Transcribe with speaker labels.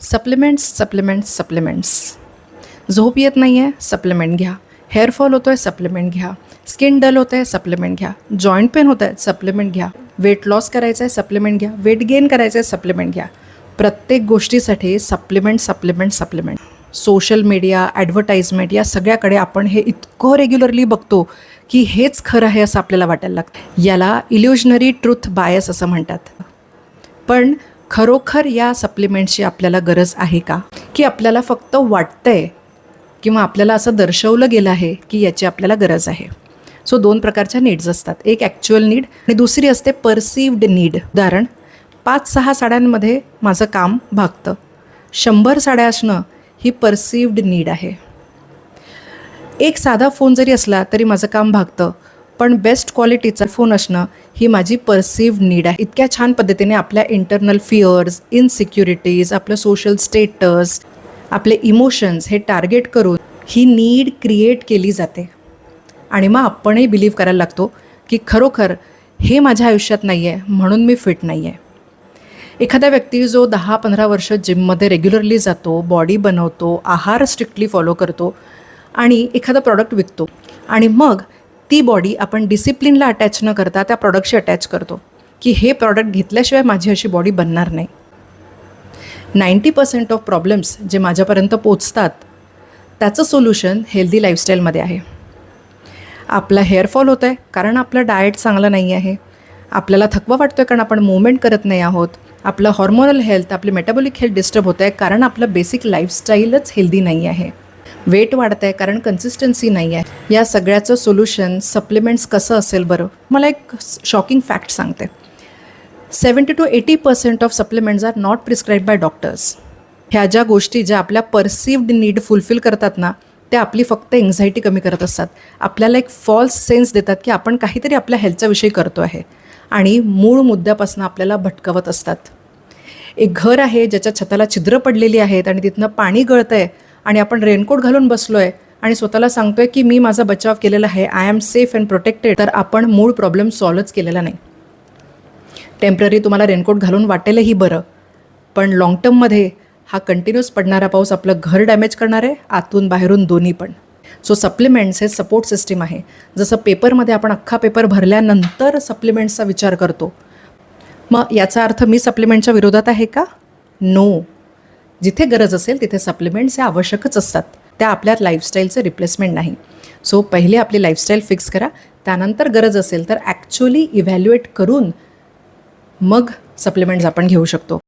Speaker 1: Supplements. झोप येत नाही आहे, सप्लिमेंट घ्या. हेअरफॉल होतो आहे, सप्लिमेंट घ्या. स्किन डल होतं आहे, सप्लिमेंट घ्या. जॉईंट पेन होतं आहे, सप्लिमेंट घ्या. वेट लॉस करायचं आहे, सप्लिमेंट घ्या. वेट गेन करायचं आहे, सप्लिमेंट घ्या. प्रत्येक गोष्टीसाठी सप्लिमेंट. सोशल मीडिया, ॲडव्हर्टाइजमेंट या सगळ्याकडे आपण हे इतकं रेग्युलरली बघतो की हेच खरं आहे असं आपल्याला वाटायला लागतं. याला इल्युजनरी ट्रूथ बायस असं म्हणतात. पण खरोखर या सप्लिमेंट्सची आपल्याला गरज आहे का? की आपल्याला फक्त वाटतंय किंवा आपल्याला असं दर्शवलं गेलं आहे की याची आपल्याला गरज आहे. सो 2 प्रकारच्या नीड्स असतात. एक ॲक्च्युअल नीड आणि दुसरी असते परसिव्ड नीड. उदाहरण, 5-6 साड्यांमध्ये माझं काम भागतं. 100 साड्या असणं ही परसिव्ड नीड आहे. एक साधा फोन जरी असला तरी माझं काम भागतं, पण बेस्ट क्वालिटीचा फोन असणं ही माझी परसिव्ड नीड आहे. इतक्या छान पद्धतीने आपल्या इंटरनल फिअर्स, इनसिक्युरिटीज, आपलं सोशल स्टेटस, आपले इमोशन्स हे टार्गेट करून ही नीड क्रिएट केली जाते. आणि मग आपणही बिलीव्ह करायला लागतो की खरोखर हे माझ्या आयुष्यात नाही आहे म्हणून मी फिट नाही आहे. एखादा व्यक्ती जो 10-15 वर्ष जिममध्ये रेग्युलरली जातो, बॉडी बनवतो, आहार स्ट्रिक्टली फॉलो करतो आणि एखादा प्रॉडक्ट विकतो आणि मग ती बॉडी आपण डिसिप्लिनला अटॅच न करता त्या प्रॉडक्टशी अटॅच करतो की हे प्रॉडक्ट घेतल्याशिवाय माझी अशी बॉडी बनणार नाही. 90% ऑफ प्रॉब्लेम्स जे माझ्यापर्यंत पोचतात त्याचं सोल्युशन हेल्दी लाईफस्टाईलमध्ये आहे. आपला हेअरफॉल होतं आहे कारण आपलं डाएट चांगलं नाही आहे. आपल्याला थकवा वाटतो आहे कारण आपण मूवमेंट करत नाही आहोत. आपलं हॉर्मोनल हेल्थ, आपली मेटाबॉलिक हेल्थ डिस्टर्ब होतं आहे कारण आपलं बेसिक लाईफस्टाईलच हेल्दी नाही आहे. वेट वाढतं आहे कारण कन्सिस्टन्सी नाही आहे. या सगळ्याचं सोल्युशन सप्लिमेंट्स कसं असेल बरं? मला एक शॉकिंग फॅक्ट सांगते. 70-80% of supplements are not prescribe by doctors. ह्या ज्या गोष्टी ज्या आपल्या परसिव्ड नीड फुलफिल करतात ना, त्या आपली फक्त एन्झायटी कमी करत असतात. आपल्याला एक फॉल्स सेन्स देतात की आपण काहीतरी आपल्या हेल्थच्या विषयी करतो आहे आणि मूळ मुद्द्यापासून आपल्याला भटकवत असतात. एक घर आहे ज्याच्या छताला छिद्र पडलेली आहेत आणि तिथनं पाणी गळतं आहे आणि आपण रेनकोट घालून बसलो आहे आणि स्वतःला सांगतो आहे की मी माझा बचाव केलेला आहे, I am safe and protected. तर आपण मूळ प्रॉब्लेम सॉल्वच केलेला नाही. टेम्पररी तुम्हाला रेनकोट घालून वाटेलही बरं, पण लाँग टर्ममध्ये हा कंटिन्यूस पडणारा पाऊस आपलं घर डॅमेज करणार आहे, आतून बाहेरून दोन्ही पण. सो सप्लिमेंट्स हे सपोर्ट सिस्टीम आहे. जसं पेपरमध्ये आपण अख्खा पेपर भरल्यानंतर सप्लिमेंट्सचा विचार करतो, मग याचा अर्थ मी सप्लिमेंटच्या विरोधात आहे का? नो. जिथे गरज असेल तिथे सप्लिमेंट्स हे आवश्यकच असतात. त्या आपल्या लाईफस्टाईलचं रिप्लेसमेंट नाही. सो पहिले आपली लाईफस्टाईल फिक्स करा, त्यानंतर गरज असेल तर ॲक्च्युअली इव्हॅल्युएट करून मग सप्लिमेंट्स आपण घेऊ शकतो.